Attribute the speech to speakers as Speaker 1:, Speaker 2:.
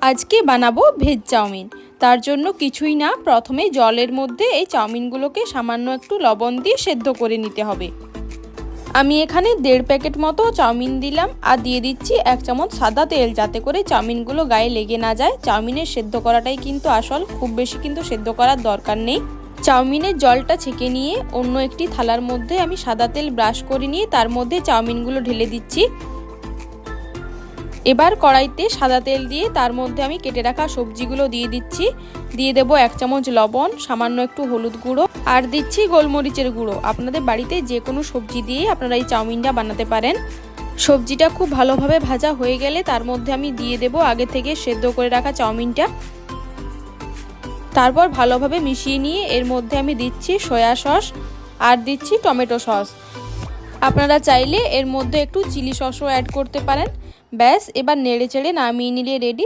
Speaker 1: আজকে বানাবো veg chowmein. তার জন্য কিছুই না, প্রথমে জলের মধ্যে এই চাউমিনগুলোকে সামান্য একটু লবণ দিয়ে সেদ্ধ করে নিতে হবে। আমি এখানে 1.5 প্যাকেট মতো চাউমিন দিলাম আর দিয়ে দিচ্ছি 1 চামচ সাদা তেল, যাতে করে চাউমিনগুলো গায়ে লেগে না যায়। চাউমিনের সেদ্ধ করাটাই কিন্তু আসল, খুব বেশি কিন্তু সেদ্ধ করার দরকার নেই। চাউমিনের জলটা ছেঁকে নিয়ে অন্য একটি থালার মধ্যে আমি সাদা তেল ব্রাশ করে নিয়ে তার মধ্যে চাউমিনগুলো ঢেলে দিচ্ছি। এবার কড়াইতে সাদা তেল দিয়ে তার মধ্যে আমি কেটে রাখা সবজিগুলো দিয়ে দিচ্ছি। দিয়ে দেবো 1 চামচ লবণ, সামান্য একটু হলুদ গুঁড়ো আর দিচ্ছি গোলমরিচের গুঁড়ো। আপনাদের বাড়িতে যে কোনো সবজি দিয়ে আপনারা এই চাউমিনটা বানাতে পারেন। সবজিটা খুব ভালোভাবে ভাজা হয়ে গেলে তার মধ্যে আমি দিয়ে দেবো আগে থেকে সেদ্ধ করে রাখা চাউমিনটা। তারপর ভালোভাবে মিশিয়ে নিয়ে এর মধ্যে আমি দিচ্ছি সয়া সস আর দিচ্ছি টমেটো সস। আপনারা চাইলে এর মধ্যে একটু চিলি সসও অ্যাড করতে পারেন। ব্যাস, এবার নেড়ে চেড়ে নামিয়ে নিলে রেডি